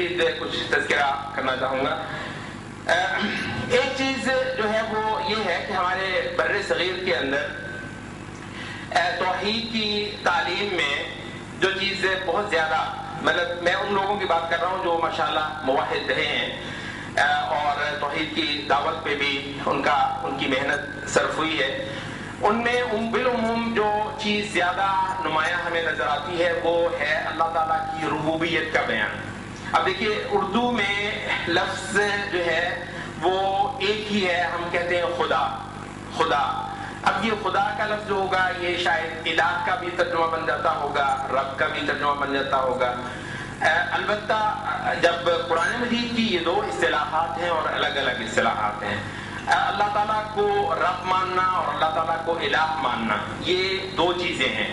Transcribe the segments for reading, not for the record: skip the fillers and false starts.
مزید کچھ تذکرہ کرنا چاہوں گا. ایک چیز جو ہے وہ یہ ہے کہ ہمارے بر صغیر کے اندر توحید کی تعلیم میں جو چیز بہت زیادہ، مطلب میں ان لوگوں کی بات کر رہا ہوں جو ماشاءاللہ موحد رہے ہیں اور توحید کی دعوت پہ بھی ان کی محنت صرف ہوئی ہے، ان میں بالعموم جو چیز زیادہ نمایاں ہمیں نظر آتی ہے وہ ہے اللہ تعالیٰ کی ربوبیت کا بیان. اب دیکھیے اردو میں لفظ جو ہے وہ ایک ہی ہے، ہم کہتے ہیں خدا. اب یہ خدا کا لفظ جو ہوگا یہ شاید الہ کا بھی ترجمہ بن جاتا ہوگا، رب کا بھی ترجمہ بن جاتا ہوگا. البتہ جب قرآن مجید کی یہ دو اصطلاحات ہیں اور الگ الگ اصطلاحات ہیں، اللہ تعالیٰ کو رب ماننا اور اللہ تعالیٰ کو الہ ماننا، یہ دو چیزیں ہیں،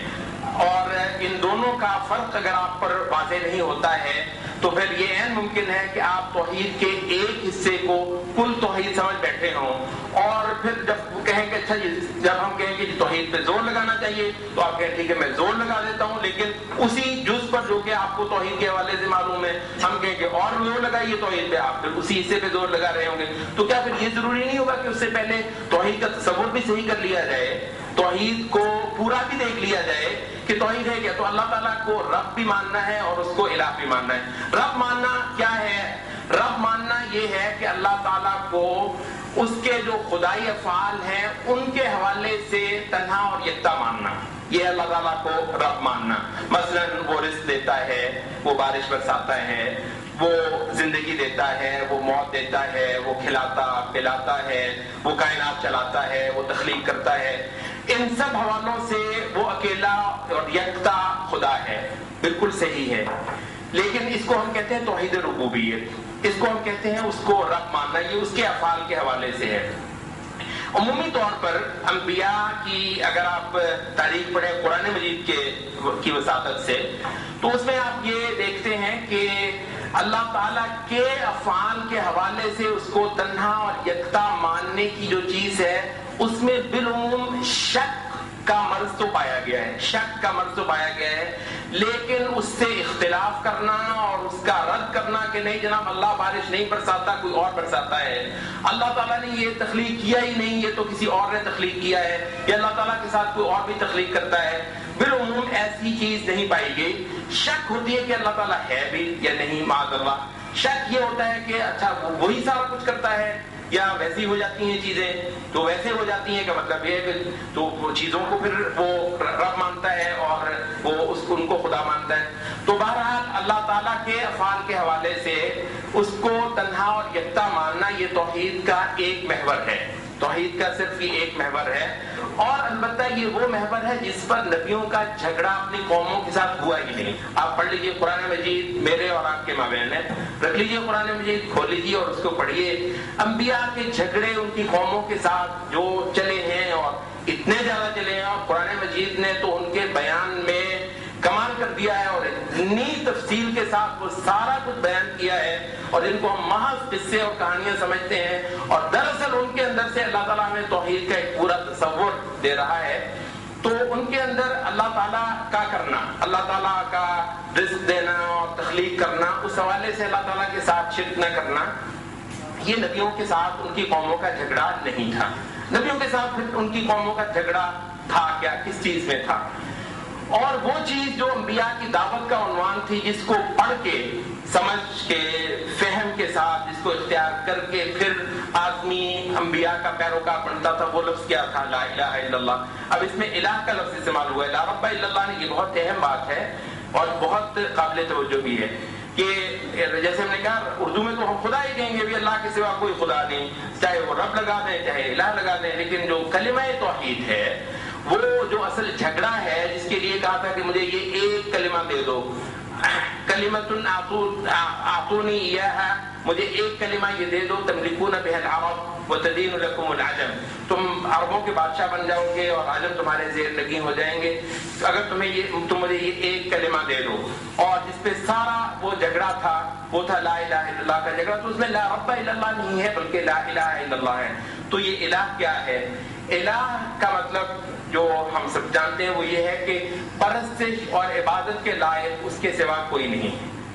اور ان دونوں کا فرق اگر آپ پر واضح نہیں ہوتا ہے تو پھر یہ عین ممکن ہے کہ آپ توحید کے ایک حصے کو کل توحید سمجھ بیٹھے ہوں، اور پھر جب کہیں کہ اچھا جب ہم کہیں کہ توحید پہ زور لگانا چاہیے تو آپ کہیں ٹھیک ہے میں زور لگا دیتا ہوں، لیکن اسی جز پر جو کہ آپ کو توحید کے حوالے سے معلوم ہے ہم کہیں کہ اور زور لگائیے توحید پہ، آپ پھر اسی حصے پہ زور لگا رہے ہوں گے. تو کیا پھر یہ ضروری نہیں ہوگا کہ اس سے پہلے توحید کا تصور بھی صحیح کر لیا جائے، توحید کو پورا بھی دیکھ لیا جائے کہ توحید ہے کیا؟ تو اللہ تعالیٰ کو رب بھی ماننا ہے اور اس کو الہ بھی ماننا ہے. رب ماننا کیا ہے؟ رب ماننا یہ ہے کہ اللہ تعالیٰ کو اس کے جو خدائی افعال ہیں ان کے حوالے سے تنہا اور یکتا ماننا، یہ اللہ تعالیٰ کو رب ماننا. مثلا وہ رزق دیتا ہے، وہ بارش برساتا ہے، وہ زندگی دیتا ہے، وہ موت دیتا ہے، وہ کھلاتا پلاتا ہے، وہ کائنات چلاتا ہے، وہ تخلیق کرتا ہے. ان سب حوالوں سے وہ اکیلا اور یکتا خدا ہے، بالکل صحیح ہے. لیکن اس کو ہم کہتے ہیں توحید ربوبیت، اس کو ہم کہتے ہیں اس کو رب ماننا، یہ اس کے افعال کے حوالے سے ہے. عمومی طور پر انبیاء کی اگر آپ تاریخ پڑھیں قرآن مجید کی وساطت سے تو اس میں آپ یہ دیکھتے ہیں کہ اللہ تعالیٰ کے افعال کے حوالے سے اس کو تنہا اور یکتا ماننے کی جو چیز ہے اس میں بالعموم شک کا مرض تو پایا گیا ہے، شک کا مرض تو پایا گیا ہے، لیکن اس سے اختلاف کرنا اور اس کا رد کرنا کہ نہیں جناب اللہ بارش نہیں برساتا، کوئی اور برساتا ہے، اللہ تعالیٰ نے یہ تخلیق کیا ہی نہیں، یہ تو کسی اور نے تخلیق کیا ہے، یا اللہ تعالیٰ کے ساتھ کوئی اور بھی تخلیق کرتا ہے، بالعموم ایسی چیز نہیں پائی گئی. شک ہوتی ہے کہ اللہ تعالیٰ ہے بھی یا نہیں، معاذ اللہ. شک یہ ہوتا ہے کہ اچھا وہی سارا کچھ کرتا ہے یا ویسی ہو جاتی ہیں چیزیں، تو ویسے ہو جاتی ہیں کہ مطلب یہ ہے کہ تو چیزوں کو پھر وہ رب مانتا ہے اور وہ ان کو خدا مانتا ہے. تو بہرحال اللہ تعالیٰ کے افعال کے حوالے سے اس کو تنہا اور یکتا ماننا یہ توحید کا ایک محور ہے، توحید کا صرف یہ ایک محور ہے. اور البتہ یہ وہ محور ہے جس پر نبیوں کا جھگڑا اپنی قوموں کے ساتھ ہوا ہی نہیں. آپ پڑھ لیجئے قرآن مجید، میرے اور آپ کے مابین ہے، رکھ لیجئے قرآن مجید، کھول لیجئے اور اس کو پڑھیے. انبیاء کے جھگڑے ان کی قوموں کے ساتھ جو چلے ہیں اور اتنے زیادہ چلے ہیں، اور قرآن مجید نے تو ان کے بیان میں کمال کر دیا ہے اور اتنی تفصیل کے ساتھ وہ سارا کچھ بیان کیا ہے، اور ان کو ہم محض قصے اور کہانیاں سمجھتے ہیں، اور دراصل ان کے اندر سے اللہ تعالیٰ ہمیں توحید کا ایک پورا تصور دے رہا ہے. تو ان کے اندر اللہ تعالیٰ کا کرنا، اللہ تعالیٰ کا رزق دینا اور تخلیق کرنا، اس حوالے سے اللہ تعالیٰ کے ساتھ شرک نہ کرنا، یہ نبیوں کے ساتھ ان کی قوموں کا جھگڑا نہیں تھا. نبیوں کے ساتھ پھر ان کی قوموں کا جھگڑا تھا کیا، کس چیز میں تھا؟ اور وہ چیز جو انبیاء کی دعوت کا عنوان تھی، جس کو پڑھ کے سمجھ کے فہم کے ساتھ جس کو اختیار کر کے پھر آدمی انبیاء کا پیروکار بنتا تھا، وہ لفظ کیا تھا؟ لا الہ الا اللہ. اب اس میں الہ کا لفظ استعمال ہوا ہے، لا رب الا اللہ نے، یہ بہت اہم بات ہے اور بہت قابل توجہ بھی ہے کہ جیسے ہم نے کہا اردو میں تو ہم خدا ہی کہیں گے بھی، اللہ کے سوا کوئی خدا نہیں، چاہے وہ رب لگا دیں چاہے الہ لگا دیں، لیکن جو کلمہ توحید ہے وہ جو اصل جھگڑا ہے جس کے لیے کہا تھا کہ مجھے یہ ایک کلمہ دے دو، کلمۃ اعطونی ایہا، مجھے ایک کلمہ یہ دے دو، تملکون بها العرب وتدین لکم العجم، تم عربوں کے بادشاہ بن جاؤ گے اور عجم تمہارے زیر لگی ہو جائیں گے اگر تم مجھے یہ ایک کلمہ دے دو. اور جس پہ سارا وہ جھگڑا تھا وہ تھا لا الہ الا اللہ کا جھگڑا. تو اس میں لا رب الا اللہ نہیں ہے بلکہ لا الہ الا اللہ ہے. تو یہ الہ کیا ہے؟ الہ کا مطلب جو ہم سب جانتے ہیں وہ یہ ہے کہ پرستش اور عبادت کے لائق اس کے سوا کوئی نہیں.